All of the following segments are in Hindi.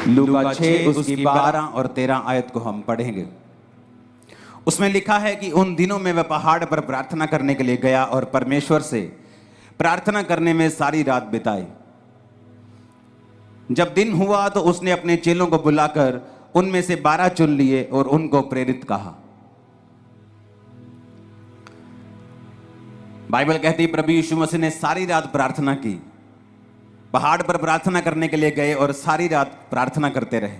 लूका 6 उसकी 12 और 13 आयत को हम पढ़ेंगे। उसमें लिखा है कि उन दिनों में वह पहाड़ पर प्रार्थना करने के लिए गया और परमेश्वर से प्रार्थना करने में सारी रात बिताई। जब दिन हुआ तो उसने अपने चेलों को बुलाकर उनमें से 12 चुन लिए और उनको प्रेरित कहा। बाइबल कहती है प्रभु यीशु मसीह ने सारी रात प्रार्थना की, पहाड़ पर प्रार्थना करने के लिए गए और सारी रात प्रार्थना करते रहे,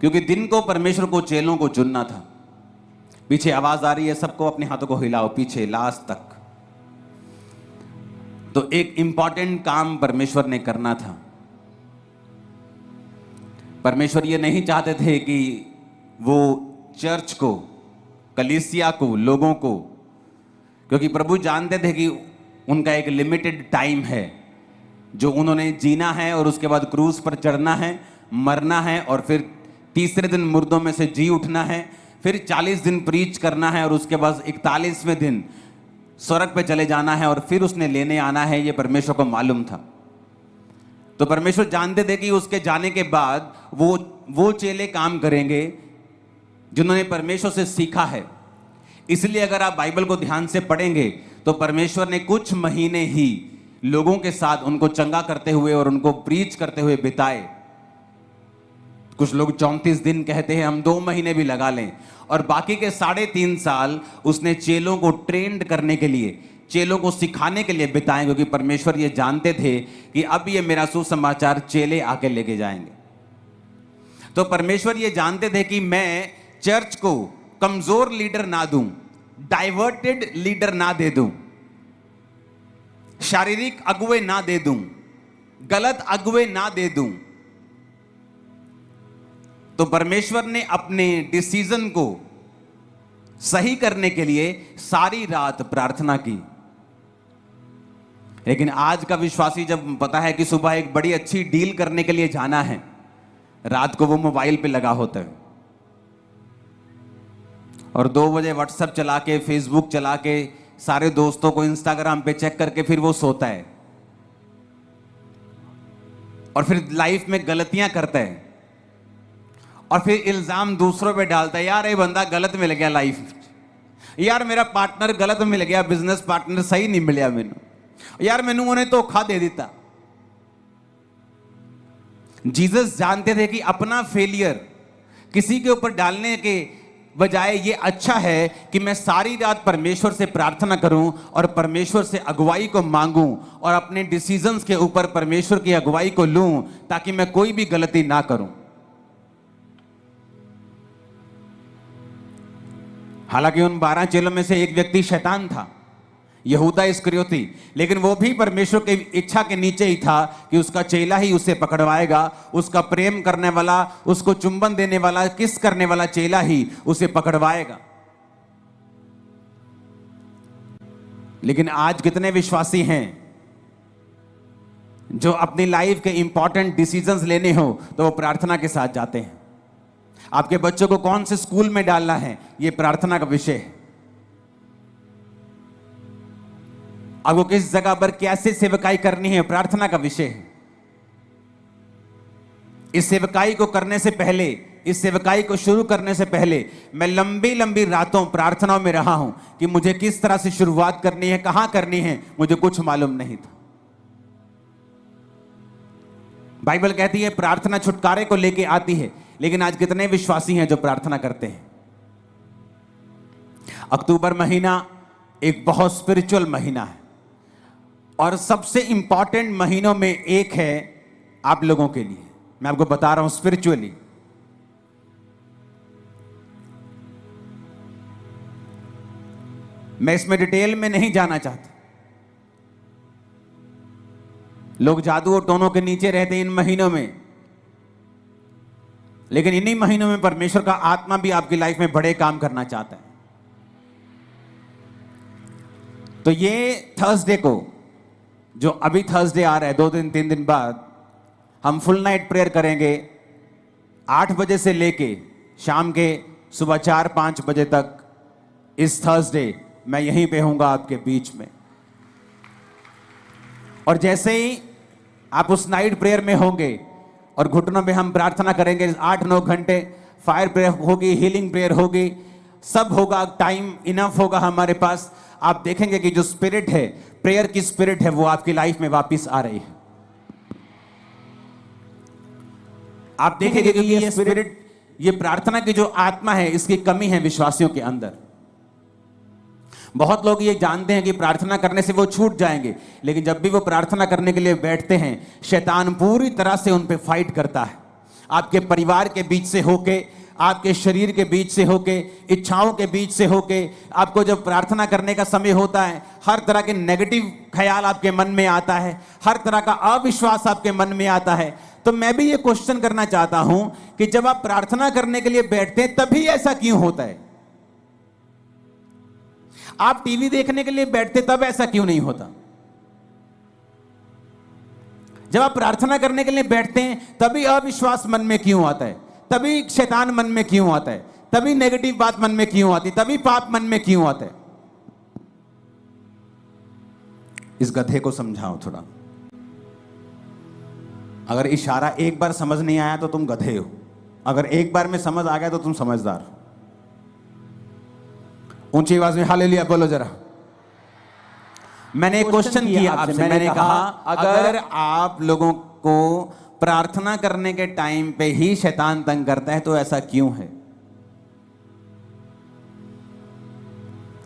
क्योंकि दिन को परमेश्वर को चेलों को चुनना था। पीछे आवाज आ रही है, सबको अपने हाथों को हिलाओ पीछे लास्ट तक। तो एक इंपॉर्टेंट काम परमेश्वर ने करना था। परमेश्वर ये नहीं चाहते थे कि वो चर्च को, कलीसिया को, लोगों को, क्योंकि प्रभु जानते थे कि उनका एक लिमिटेड टाइम है जो उन्होंने जीना है और उसके बाद क्रूस पर चढ़ना है, मरना है और फिर तीसरे दिन मुर्दों में से जी उठना है, फिर 40 दिन प्रीच करना है और उसके बाद 41वें दिन स्वर्ग पे चले जाना है और फिर उसने लेने आना है। ये परमेश्वर को मालूम था। तो परमेश्वर जानते थे कि उसके जाने के बाद वो चेले काम करेंगे जिन्होंने परमेश्वर से सीखा है। इसलिए अगर आप बाइबल को ध्यान से पढ़ेंगे तो परमेश्वर ने कुछ महीने ही लोगों के साथ उनको चंगा करते हुए और उनको प्रीच करते हुए बिताए। कुछ लोग 34 दिन कहते हैं, हम 2 महीने भी लगा लें। और बाकी के 3.5 साल उसने चेलों को ट्रेंड करने के लिए, चेलों को सिखाने के लिए बिताए, क्योंकि परमेश्वर ये जानते थे कि अब ये मेरा सुसमाचार चेले आके लेके जाएंगे। तो परमेश्वर ये जानते थे कि मैं चर्च को कमजोर लीडर ना दूं, डाइवर्टेड लीडर ना दे दूं, शारीरिक अगुवे ना दे दूं, गलत अगुवे ना दे दूं। तो परमेश्वर ने अपने डिसीजन को सही करने के लिए सारी रात प्रार्थना की। लेकिन आज का विश्वासी जब पता है कि सुबह एक बड़ी अच्छी डील करने के लिए जाना है, रात को वो मोबाइल पे लगा होता है और 2 बजे व्हाट्सएप चला के, फेसबुक चला के, सारे दोस्तों को इंस्टाग्राम पे चेक करके फिर वो सोता है और फिर लाइफ में गलतियां करता है और फिर इल्जाम दूसरों पे डालता है, यार ये बंदा गलत मिल गया लाइफ में, यार मेरा पार्टनर गलत मिल गया, बिजनेस पार्टनर सही नहीं मिलिया मैनू, यार मैनू उन्हें धोखा दे दिता। जीसस जानते थे कि अपना फेलियर किसी के ऊपर डालने के बजाय ये अच्छा है कि मैं सारी रात परमेश्वर से प्रार्थना करूं और परमेश्वर से अगुवाई को मांगूं और अपने डिसीजंस के ऊपर परमेश्वर की अगुवाई को लूं, ताकि मैं कोई भी गलती ना करूं। हालांकि उन 12 चेलों में से एक व्यक्ति शैतान था, यहूदा इस्करियोती, लेकिन वो भी परमेश्वर की इच्छा के नीचे ही था कि उसका चेला ही उसे पकड़वाएगा, उसका प्रेम करने वाला, उसको चुंबन देने वाला, किस करने वाला चेला ही उसे पकड़वाएगा। लेकिन आज कितने विश्वासी हैं जो अपनी लाइफ के इंपॉर्टेंट डिसीजंस लेने हो तो वो प्रार्थना के साथ जाते हैं। आपके बच्चों को कौन से स्कूल में डालना है, ये प्रार्थना का विषय है। आपको किस जगह पर कैसे सेवकाई करनी है, प्रार्थना का विषय है। इस सेवकाई को करने से पहले, इस सेवकाई को शुरू करने से पहले मैं लंबी लंबी रातों प्रार्थनाओं में रहा हूं कि मुझे किस तरह से शुरुआत करनी है, कहां करनी है, मुझे कुछ मालूम नहीं था। बाइबल कहती है प्रार्थना छुटकारे को लेके आती है, लेकिन आज कितने विश्वासी हैं जो प्रार्थना करते हैं। अक्टूबर महीना एक बहुत स्पिरिचुअल महीना है और सबसे इंपॉर्टेंट महीनों में एक है आप लोगों के लिए। मैं आपको बता रहा हूं स्पिरिचुअली। मैं इसमें डिटेल में नहीं जाना चाहता। लोग जादू और टोनों के नीचे रहते हैं इन महीनों में, लेकिन इन्हीं महीनों में परमेश्वर का आत्मा भी आपकी लाइफ में बड़े काम करना चाहता है। तो ये थर्सडे को, जो अभी थर्सडे आ रहा है, 2 दिन 3 दिन बाद, हम फुल नाइट प्रेयर करेंगे 8 बजे से लेके शाम के सुबह 4-5 बजे तक। इस थर्सडे मैं यहीं पे हूंगा आपके बीच में। और जैसे ही आप उस नाइट प्रेयर में होंगे, और घुटनों में हम प्रार्थना करेंगे 8-9 घंटे, फायर प्रेयर होगी, हीलिंग प्रेयर होगी, सब होगा, टाइम इनफ होगा हमारे पास। आप देखेंगे कि जो स्पिरिट है, प्रेयर की स्पिरिट है, वो आपकी लाइफ में वापस आ रही है। आप देखेंगे कि ये स्पिरिट, ये प्रार्थना की जो आत्मा है, इसकी कमी है विश्वासियों के अंदर। बहुत लोग ये जानते हैं कि प्रार्थना करने से वो छूट जाएंगे, लेकिन जब भी वो प्रार्थना करने के लिए बैठते हैं, शैतान पूरी तरह से उन पे फाइट करता है। आपके परिवार के बीच से होके, आपके शरीर के बीच से होके, इच्छाओं के बीच से होके, आपको जब प्रार्थना करने का समय होता है, हर तरह के नेगेटिव ख्याल आपके मन में आता है, हर तरह का अविश्वास आपके मन में आता है। तो मैं भी ये क्वेश्चन करना चाहता हूं कि जब आप प्रार्थना करने के लिए बैठते हैं, तभी ऐसा क्यों होता है? आप टीवी देखने के लिए बैठते, तब ऐसा क्यों नहीं होता? जब आप प्रार्थना करने के लिए बैठते हैं, तभी अविश्वास मन में क्यों आता है? तभी शैतान मन में क्यों आता है? तभी नेगेटिव बात मन में क्यों आती है? तभी पाप मन में क्यों आता है? इस गधे को समझाओ थोड़ा। अगर इशारा एक बार समझ नहीं आया तो तुम गधे हो, अगर एक बार में समझ आ गया तो तुम समझदार हो। ऊंची आवाज में हालेलुया बोलो जरा। मैंने एक क्वेश्चन किया आपसे, मैंने कहा अगर आप लोगों को प्रार्थना करने के टाइम पे ही शैतान तंग करता है, तो ऐसा क्यों है?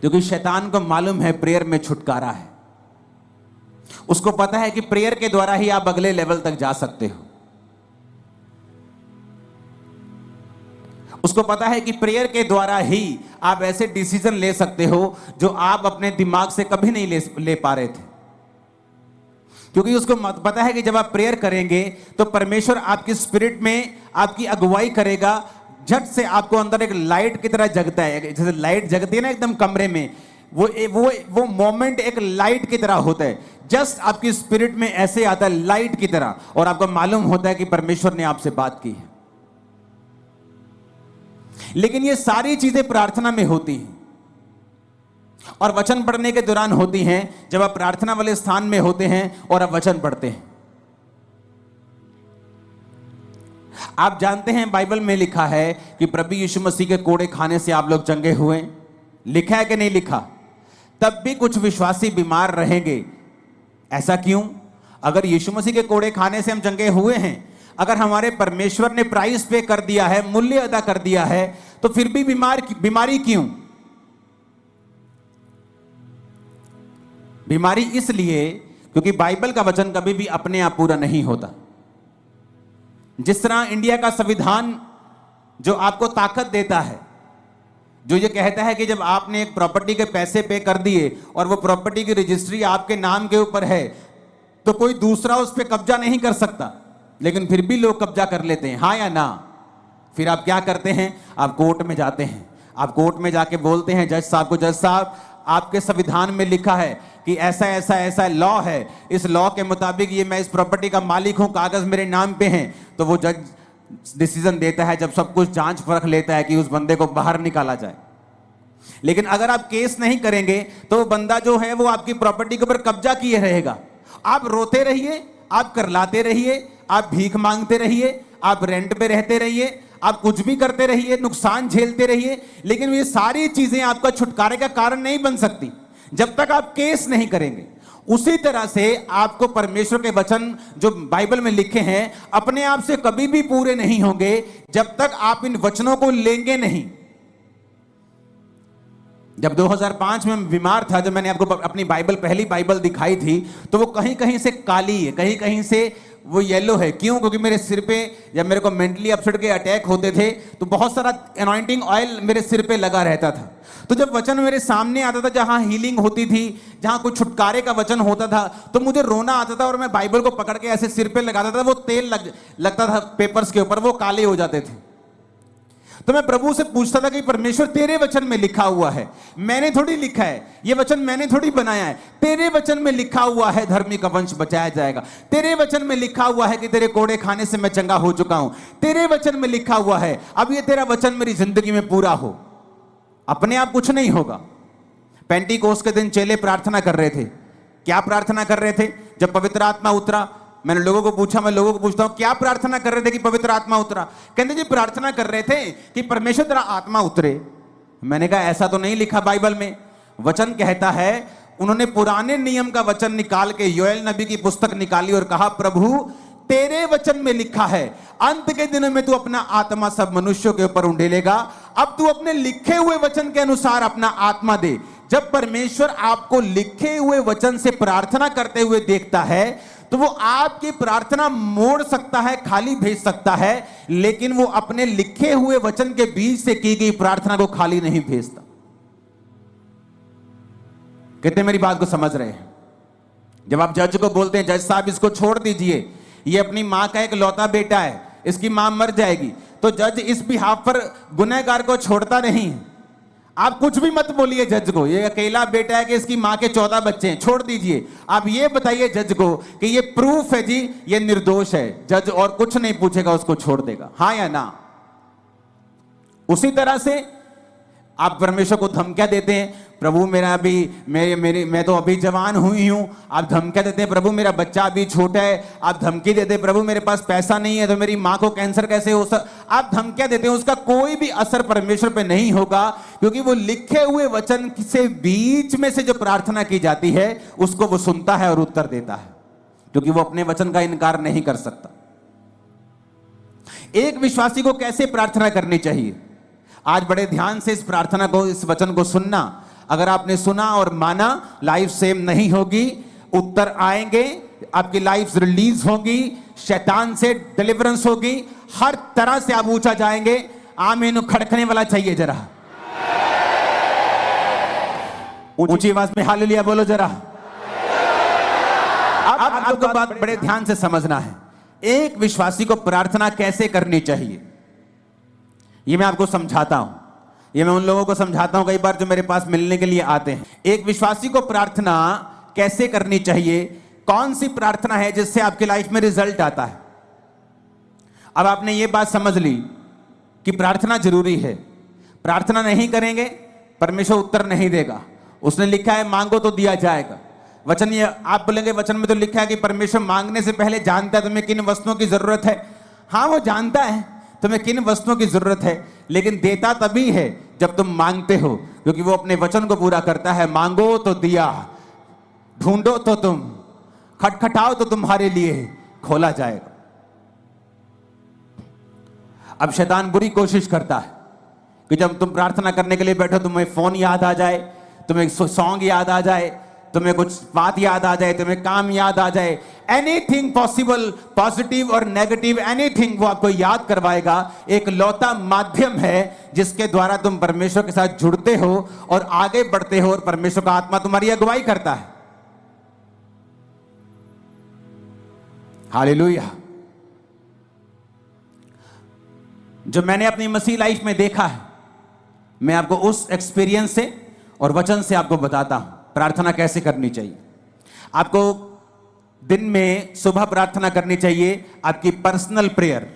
क्योंकि शैतान को मालूम है प्रेयर में छुटकारा है। उसको पता है कि प्रेयर के द्वारा ही आप अगले लेवल तक जा सकते हो। उसको पता है कि प्रेयर के द्वारा ही आप ऐसे डिसीजन ले सकते हो जो आप अपने दिमाग से कभी नहीं ले पा रहे थे। क्योंकि उसको पता है कि जब आप प्रेयर करेंगे तो परमेश्वर आपकी स्पिरिट में आपकी अगुवाई करेगा। झट से आपको अंदर एक लाइट की तरह जगता है, जैसे लाइट जगती है ना एकदम कमरे में, वो मोमेंट एक लाइट की तरह होता है। जस्ट आपकी स्पिरिट में ऐसे आता है लाइट की तरह, और आपको मालूम होता है कि परमेश्वर ने आपसे बात की है। लेकिन ये सारी चीजें प्रार्थना में होती हैं और वचन पढ़ने के दौरान होती हैं, जब आप प्रार्थना वाले स्थान में होते हैं और आप वचन पढ़ते हैं। आप जानते हैं बाइबल में लिखा है कि प्रभु यीशु मसीह के कोड़े खाने से आप लोग चंगे हुए। लिखा है कि नहीं लिखा? तब भी कुछ विश्वासी बीमार रहेंगे। ऐसा क्यों? अगर यीशु मसीह के कोड़े खाने से हम चंगे हुए हैं, अगर हमारे परमेश्वर ने प्राइस पे कर दिया है, मूल्य अदा कर दिया है, तो फिर भी बीमारी क्यों? बीमारी इसलिए क्योंकि बाइबल का वचन कभी भी अपने आप पूरा नहीं होता। जिस तरह इंडिया का संविधान जो आपको ताकत देता है, जो ये कहता है कि जब आपने एक प्रॉपर्टी के पैसे पे कर दिए और वो प्रॉपर्टी की रजिस्ट्री आपके नाम के ऊपर है, तो कोई दूसरा उस पर कब्जा नहीं कर सकता, लेकिन फिर भी लोग कब्जा कर लेते हैं। हाँ या ना? फिर आप क्या करते हैं? आप कोर्ट में जाते हैं। आप कोर्ट में जाके बोलते हैं जज साहब को, जज साहब आपके संविधान में लिखा है कि ऐसा ऐसा ऐसा लॉ है, इस लॉ के मुताबिक ये मैं इस प्रॉपर्टी का मालिक हूं, कागज मेरे नाम पे हैं। तो वो जज डिसीजन देता है, जब सब कुछ जांच परख लेता है, कि उस बंदे को बाहर निकाला जाए। लेकिन अगर आप केस नहीं करेंगे तो वो बंदा जो है वो आपकी प्रॉपर्टी के ऊपर कब्जा किए रहेगा। आप रोते रहिए, आप करलाते रहिए, आप भीख मांगते रहिए, आप रेंट पे रहते रहिए, आप कुछ भी करते रहिए, नुकसान झेलते रहिए, लेकिन ये सारी चीजें आपका छुटकारे का कारण नहीं बन सकती जब तक आप केस नहीं करेंगे। उसी तरह से आपको परमेश्वर के वचन जो बाइबल में लिखे हैं अपने आप से कभी भी पूरे नहीं होंगे जब तक आप इन वचनों को लेंगे नहीं। जब 2005 में बीमार था, जब मैंने आपको अपनी बाइबल, पहली बाइबल दिखाई थी, तो वो कहीं कहीं से काली है, कहीं कहीं से वो येलो है। क्यों? क्योंकि मेरे सिर पे जब मेरे को मेंटली अपसेट के अटैक होते थे तो बहुत सारा अनॉइंटिंग ऑयल मेरे सिर पे लगा रहता था। तो जब वचन मेरे सामने आता था, जहां हीलिंग होती थी, जहां कुछ छुटकारे का वचन होता था, तो मुझे रोना आता था और मैं बाइबल को पकड़ के ऐसे सिर पे लगाता था। वो तेल लगता था पेपर्स के ऊपर, वो काले हो जाते थे। तो मैं प्रभु से पूछता था कि परमेश्वर तेरे वचन में लिखा हुआ है, मैंने थोड़ी लिखा है, ये वचन मैंने थोड़ी बनाया है। तेरे वचन में लिखा हुआ है धर्मी का वंश बचाया जाएगा। तेरे वचन में लिखा हुआ है कि तेरे कोड़े खाने से मैं चंगा हो चुका हूं। तेरे वचन में लिखा हुआ है, अब ये तेरा वचन मेरी जिंदगी में पूरा हो। अपने आप कुछ नहीं होगा। पेंटीकोस्त के दिन चेले प्रार्थना कर रहे थे। क्या प्रार्थना कर रहे थे? जब पवित्र आत्मा उतरा मैंने लोगों को पूछा, मैं लोगों को पूछता हूं क्या प्रार्थना कर रहे थे कि पवित्र आत्मा उतरा? कहते जी प्रार्थना कर रहे थे कि परमेश्वर तेरा आत्मा उतरे। मैंने कहा ऐसा तो नहीं लिखा बाइबल में। वचन कहता है, उन्होंने पुराने नियम का वचन निकाल के योएल नबी की पुस्तक निकाली और कहा प्रभु तेरे वचन में लिखा है अंत के दिनों में तू अपना आत्मा सब मनुष्यों के ऊपर उंडेलेगा। अब तू अपने लिखे हुए वचन के अनुसार अपना आत्मा दे। जब परमेश्वर आपको लिखे हुए वचन से प्रार्थना करते हुए देखता है तो वो आपकी प्रार्थना मोड़ सकता है, खाली भेज सकता है, लेकिन वो अपने लिखे हुए वचन के बीच से की गई प्रार्थना को खाली नहीं भेजता। कितने मेरी बात को समझ रहे हैं? जब आप जज को बोलते हैं जज साहब इसको छोड़ दीजिए, ये अपनी मां का एक लौता बेटा है, इसकी मां मर जाएगी, तो जज इस बिहाफ पर गुनहगार को छोड़ता नहीं है। आप कुछ भी मत बोलिए जज को, ये अकेला बेटा है कि इसकी मां के 14 बच्चे हैं, छोड़ दीजिए। आप ये बताइए जज को कि ये प्रूफ है जी, ये निर्दोष है। जज और कुछ नहीं पूछेगा, उसको छोड़ देगा, हाँ या ना। उसी तरह से आप परमेश्वर को धमकियां देते हैं, प्रभु मेरा अभी मैं तो अभी जवान हुई हूं, आप धमकियां देते हैं, प्रभु मेरा बच्चा अभी छोटा है, आप धमकी देते हैं, प्रभु मेरे पास पैसा नहीं है तो मेरी मां को कैंसर कैसे हो आप धमकियां देते हैं। उसका कोई भी असर परमेश्वर पे नहीं होगा, क्योंकि वो लिखे हुए वचन से बीच में से जो प्रार्थना की जाती है उसको वो सुनता है और उत्तर देता है, क्योंकि वो अपने वचन का इनकार नहीं कर सकता। एक विश्वासी को कैसे प्रार्थना करनी चाहिए? आज बड़े ध्यान से इस प्रार्थना को, इस वचन को सुनना। अगर आपने सुना और माना, लाइफ सेम नहीं होगी, उत्तर आएंगे, आपकी लाइफ रिलीज होगी, शैतान से डिलीवरेंस होगी, हर तरह से आप ऊंचा जाएंगे। आमीन खड़कने वाला चाहिए जरा, ऊंची आवाज में हालेलुया बोलो जरा। अब आपको बात बड़े ध्यान से समझना है, एक विश्वासी को प्रार्थना कैसे करनी चाहिए ये मैं आपको समझाता हूं। ये मैं उन लोगों को समझाता हूं कई बार जो मेरे पास मिलने के लिए आते हैं। एक विश्वासी को प्रार्थना कैसे करनी चाहिए, कौन सी प्रार्थना है जिससे आपकी लाइफ में रिजल्ट आता है। अब आपने ये बात समझ ली कि प्रार्थना जरूरी है, प्रार्थना नहीं करेंगे परमेश्वर उत्तर नहीं देगा। उसने लिखा है मांगो तो दिया जाएगा। वचन, ये आप बोलेंगे वचन में तो लिखा है कि परमेश्वर मांगने से पहले जानता है तुम्हें किन वस्तुओं की जरूरत है। हाँ वो जानता है तुम्हें किन वस्तुओं की जरूरत है, लेकिन देता तभी है जब तुम मांगते हो, क्योंकि वो अपने वचन को पूरा करता है। मांगो तो दिया, ढूंढो तो तुम, खटखटाओ तो तुम्हारे लिए खोला जाएगा। अब शैतान बुरी कोशिश करता है कि जब तुम प्रार्थना करने के लिए बैठो तुम्हें फोन याद आ जाए, तुम्हें सॉन्ग याद आ जाए, तुम्हें कुछ बात याद आ जाए, तुम्हें काम याद आ जाए, एनीथिंग पॉसिबल, पॉजिटिव और नेगेटिव एनीथिंग वो आपको याद करवाएगा। एक लौता माध्यम है जिसके द्वारा तुम परमेश्वर के साथ जुड़ते हो और आगे बढ़ते हो, और परमेश्वर का आत्मा तुम्हारी अगुवाई करता है। हालेलुया। जो मैंने अपनी मसीह लाइफ में देखा है, मैं आपको उस एक्सपीरियंस से और वचन से आपको बताता हूं प्रार्थना कैसे करनी चाहिए। आपको दिन में सुबह प्रार्थना करनी चाहिए, आपकी पर्सनल प्रेयर,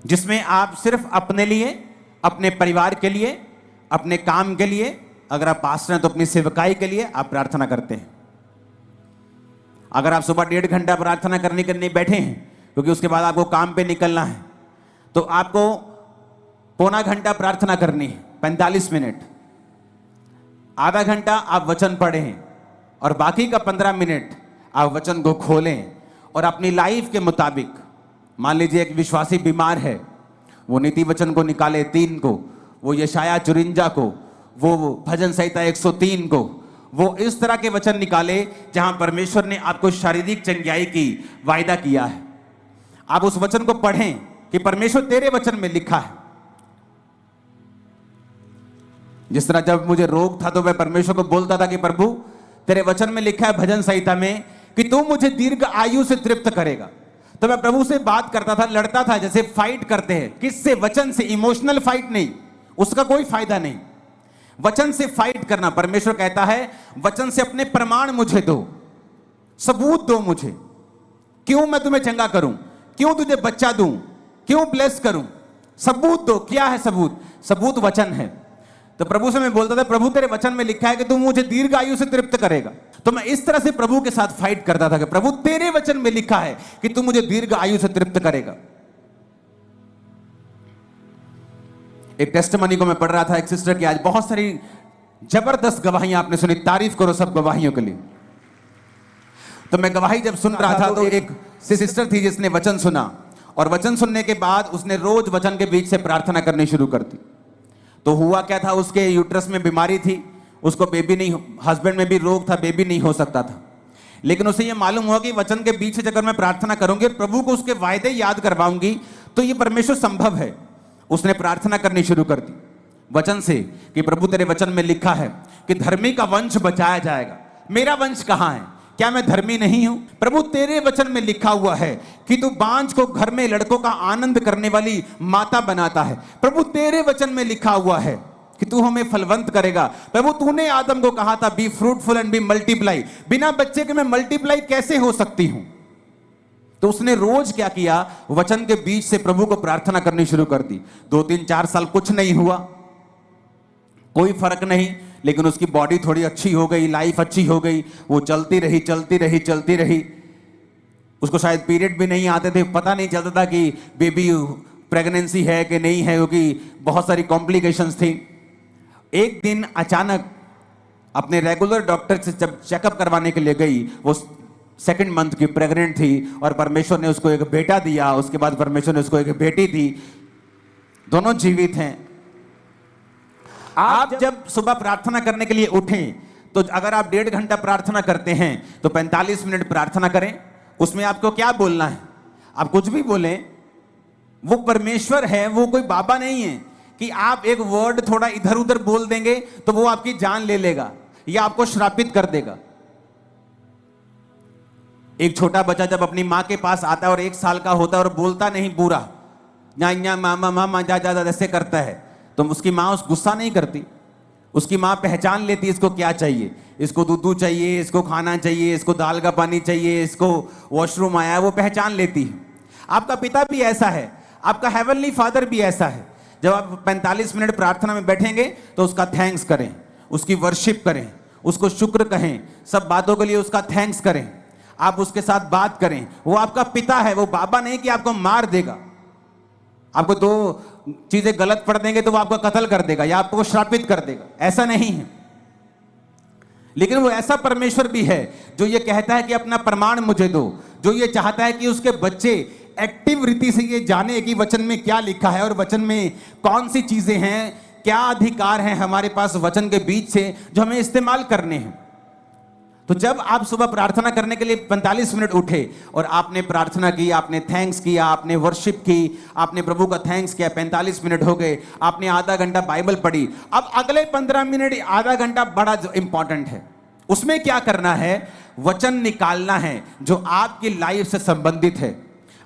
जिसमें आप सिर्फ अपने लिए, अपने परिवार के लिए, अपने काम के लिए, अगर आप पास्टर हैं तो अपनी सेवकाई के लिए आप प्रार्थना करते हैं। अगर आप सुबह 1.5 घंटा प्रार्थना करने बैठे हैं, क्योंकि उसके बाद आपको काम पे निकलना है, तो आपको पौना घंटा प्रार्थना करनी है, 45 मिनट। आधा घंटा आप वचन पढ़ें और बाकी का 15 मिनट आप वचन को खोलें और अपनी लाइफ के मुताबिक, मान लीजिए एक विश्वासी बीमार है, वो नीति वचन को निकाले 3 को, वो यशाया 54 को, वो भजन संहिता 103 को, वो इस तरह के वचन निकाले जहां परमेश्वर ने आपको शारीरिक चंगाई की वायदा किया है। आप उस वचन को पढ़ें कि परमेश्वर तेरे वचन में लिखा है। जिस तरह जब मुझे रोग था तो मैं परमेश्वर को बोलता था कि प्रभु तेरे वचन में लिखा है भजन संहिता में कि तू मुझे दीर्घ आयु से तृप्त करेगा, तो मैं प्रभु से बात करता था, लड़ता था, जैसे फाइट करते हैं। किससे? वचन से। इमोशनल फाइट नहीं, उसका कोई फायदा नहीं। वचन से फाइट करना। परमेश्वर कहता है वचन से अपने प्रमाण मुझे दो, सबूत दो मुझे, क्यों मैं तुम्हें चंगा करूं, क्यों तुझे बच्चा दूं, क्यों ब्लेस करूं, सबूत दो। क्या है सबूत? सबूत वचन है। तो प्रभु से मैं बोलता था, प्रभु तेरे वचन में लिखा है कि तू मुझे दीर्घ आयु से तृप्त करेगा। तो मैं इस तरह से प्रभु के साथ फाइट करता था कि प्रभु तेरे वचन में लिखा है कि तू मुझे दीर्घ आयु से तृप्त करेगा। एक टेस्टिमनी को मैं पढ़ रहा था, एक सिस्टर की, आज बहुत सारी जबरदस्त गवाहियां आपने सुनी, तारीफ करो सब गवाहियों के लिए। तो मैं गवाही जब सुन रहा था तो एक सिस्टर थी जिसने वचन सुना, और वचन सुनने के बाद उसने रोज वचन के बीच से प्रार्थना करनी शुरू कर दी। तो हुआ क्या था, उसके यूट्रस में बीमारी थी, उसको बेबी नहीं, हस्बैंड में भी रोग था, बेबी नहीं हो सकता था। लेकिन उसे ये मालूम हुआ कि वचन के बीच से अगर मैं प्रार्थना करूंगी और प्रभु को उसके वायदे याद करवाऊंगी तो ये परमेश्वर संभव है। उसने प्रार्थना करनी शुरू कर दी वचन से कि प्रभु तेरे वचन में लिखा है कि धर्मी का वंश बचाया जाएगा। मेरा वंश कहां है? क्या मैं धर्मी नहीं हूं? प्रभु तेरे वचन में लिखा हुआ है कि तू बांझ को घर में लड़कों का आनंद करने वाली माता बनाता है। प्रभु तेरे वचन में लिखा हुआ है कि तू हमें फलवंत करेगा। प्रभु तूने आदम को कहा था be fruitful and be multiply. बिना बच्चे के मैं मल्टीप्लाई कैसे हो सकती हूं? तो उसने रोज क्या किया, वचन के बीच से प्रभु को प्रार्थना करनी शुरू कर दी। 2-3-4 साल कुछ नहीं हुआ, कोई फर्क नहीं, लेकिन उसकी बॉडी थोड़ी अच्छी हो गई, लाइफ अच्छी हो गई, वो चलती रही चलती रही चलती रही। उसको शायद पीरियड भी नहीं आते थे, पता नहीं चलता था कि बेबी प्रेगनेंसी है कि नहीं है, क्योंकि बहुत सारी कॉम्प्लिकेशंस थी। एक दिन अचानक अपने रेगुलर डॉक्टर से जब चेकअप करवाने के लिए गई, वो 2nd मंथ की प्रेग्नेंट थी और परमेश्वर ने उसको एक बेटा दिया। उसके बाद परमेश्वर ने उसको एक बेटी दी, दोनों जीवित हैं। आप जब सुबह प्रार्थना करने के लिए उठें तो अगर आप 1.5 घंटा प्रार्थना करते हैं तो 45 मिनट प्रार्थना करें। उसमें आपको क्या बोलना है? आप कुछ भी बोलें, वो परमेश्वर है, वो कोई बाबा नहीं है कि आप एक वर्ड थोड़ा इधर उधर बोल देंगे तो वो आपकी जान ले लेगा या आपको श्रापित कर देगा। एक छोटा बच्चा जब अपनी मां के पास आता है और 1 साल का होता है और बोलता नहीं पूरा, या मामा मामा जा जा ऐसे करता है, तो उसकी मां उस गुस्सा नहीं करती। उसकी मां पहचान लेती है इसको क्या चाहिए, इसको दूध चाहिए, इसको खाना चाहिए, इसको दाल का पानी चाहिए, इसको वॉशरूम आया है, वो पहचान लेती है। आपका पिता भी ऐसा है, आपका हेवनली फादर भी ऐसा है। जब आप 45 मिनट प्रार्थना में बैठेंगे तो उसका थैंक्स करें, उसकी वर्शिप करें, उसको शुक्र कहें, सब बातों के लिए उसका थैंक्स करें, आप उसके साथ बात करें। वो आपका पिता है, वो बाबा नहीं कि आपको मार देगा। आपको 2 चीजें गलत पढ़ देंगे तो वो आपका कत्ल कर देगा या आपको श्रापित कर देगा, ऐसा नहीं है। लेकिन वो ऐसा परमेश्वर भी है जो ये कहता है कि अपना प्रमाण मुझे दो, जो ये चाहता है कि उसके बच्चे एक्टिव रीति से ये जाने कि वचन में क्या लिखा है और वचन में कौन सी चीजें हैं, क्या अधिकार हैं हमारे पास वचन के बीच से जो हमें इस्तेमाल करने हैं। तो जब आप सुबह प्रार्थना करने के लिए 45 मिनट उठे और आपने प्रार्थना की, आपने थैंक्स किया, आपने वर्शिप की, आपने प्रभु का थैंक्स किया, 45 मिनट हो गए, आपने आधा घंटा बाइबल पढ़ी। अब अगले 15 मिनट, आधा घंटा बड़ा इंपॉर्टेंट है। उसमें क्या करना है? वचन निकालना है जो आपकी लाइफ से संबंधित है।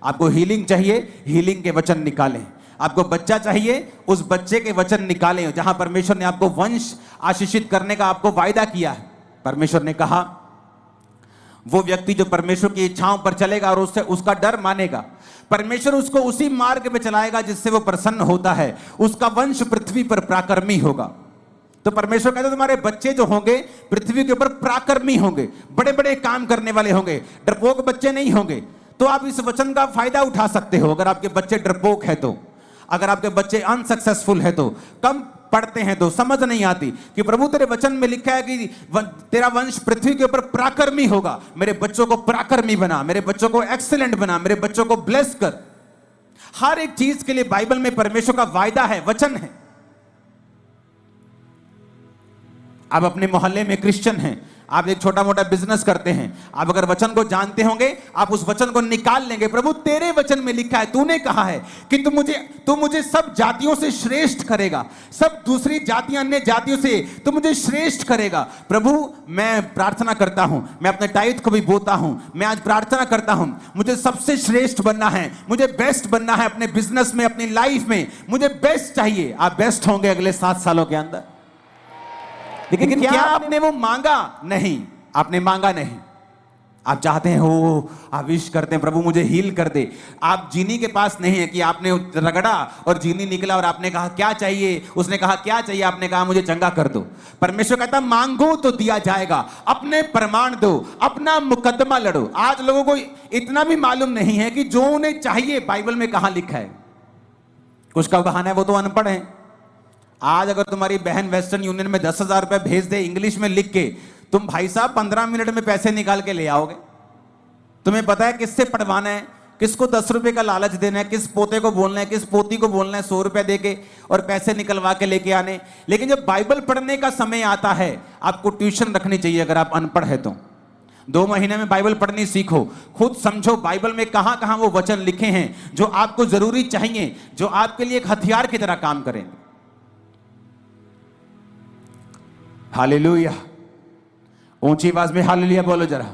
आपको हीलिंग चाहिए, हीलिंग के वचन निकालें। आपको बच्चा चाहिए, उस बच्चे के वचन निकालें। जहां परमेश्वर ने आपको वंश आशीषित करने का आपको वायदा किया है, परमेश्वर ने कहा वो व्यक्ति जो परमेश्वर की इच्छाओं पर चलेगा और उससे उसका डर मानेगा, परमेश्वर उसको उसी मार्ग में चलाएगा जिससे वो प्रसन्न होता है, उसका वंश पृथ्वी पर पराक्रमी होगा। तो परमेश्वर कहते तुम्हारे बच्चे जो होंगे पृथ्वी के ऊपर पराक्रमी होंगे, बड़े बड़े काम करने वाले होंगे, डरपोक बच्चे नहीं होंगे। तो आप इस वचन का फायदा उठा सकते हो। अगर आपके बच्चे डरपोक है तो, अगर आपके बच्चे अनसक्सेसफुल है तो, कम पढ़ते हैं तो, समझ नहीं आती कि प्रभु तेरे वचन में लिखा है कि तेरा वंश पृथ्वी के ऊपर पराक्रमी होगा, मेरे बच्चों को पराक्रमी बना, मेरे बच्चों को एक्सीलेंट बना, मेरे बच्चों को ब्लेस कर। हर एक चीज के लिए बाइबल में परमेश्वर का वायदा है, वचन है। आप अपने मोहल्ले में क्रिश्चियन हैं, आप एक छोटा मोटा बिजनेस करते हैं, आप अगर वचन को जानते होंगे आप उस वचन को निकाल लेंगे। प्रभु तेरे वचन में लिखा है, तूने कहा है कि तू मुझे सब जातियों से श्रेष्ठ करेगा, सब दूसरी जातियां अन्य जातियों से तू मुझे श्रेष्ठ करेगा। प्रभु मैं प्रार्थना करता हूं, मैं अपने टाइट को भी बोता हूं, मैं आज प्रार्थना करता हूं, मुझे सबसे श्रेष्ठ बनना है, मुझे बेस्ट बनना है अपने बिजनेस में, अपनी लाइफ में मुझे बेस्ट चाहिए। आप बेस्ट होंगे अगले 7 सालों के अंदर। लेकिन क्या आपने वो मांगा? नहीं, आपने मांगा नहीं। आप चाहते हैं हो, आप विश करते हैं प्रभु मुझे हील कर दे। आप जीनी के पास नहीं है कि आपने रगड़ा और जीनी निकला और आपने कहा क्या चाहिए, उसने कहा क्या चाहिए, आपने कहा मुझे चंगा कर दो। परमेश्वर कहता मांगो तो दिया जाएगा, अपने प्रमाण दो, अपना मुकदमा लड़ो। आज लोगों को इतना भी मालूम नहीं है कि जो उन्हें चाहिए बाइबल में कहां लिखा है। कुछ का बहाना है वो तो अनपढ़ है। आज अगर तुम्हारी बहन वेस्टर्न यूनियन में 10,000 रुपए भेज दे इंग्लिश में लिख के, तुम भाई साहब 15 मिनट में पैसे निकाल के ले आओगे। तुम्हें पता है किससे पढ़वाना है, किसको 10 रुपए का लालच देना है, किस पोते को बोलना है, किस पोती को बोलना है 100 रुपए देके और पैसे निकलवा के लेके आने। लेकिन जब बाइबल पढ़ने का समय आता है, आपको ट्यूशन रखनी चाहिए अगर आप अनपढ़ है तो। 2 महीने में बाइबल पढ़नी सीखो, खुद समझो बाइबल में कहां कहां वो वचन लिखे हैं जो आपको जरूरी चाहिए, जो आपके लिए एक हथियार की तरह काम करेंगे। हालेलुया, ऊंची आवाज में हालेलुया बोलो जरा।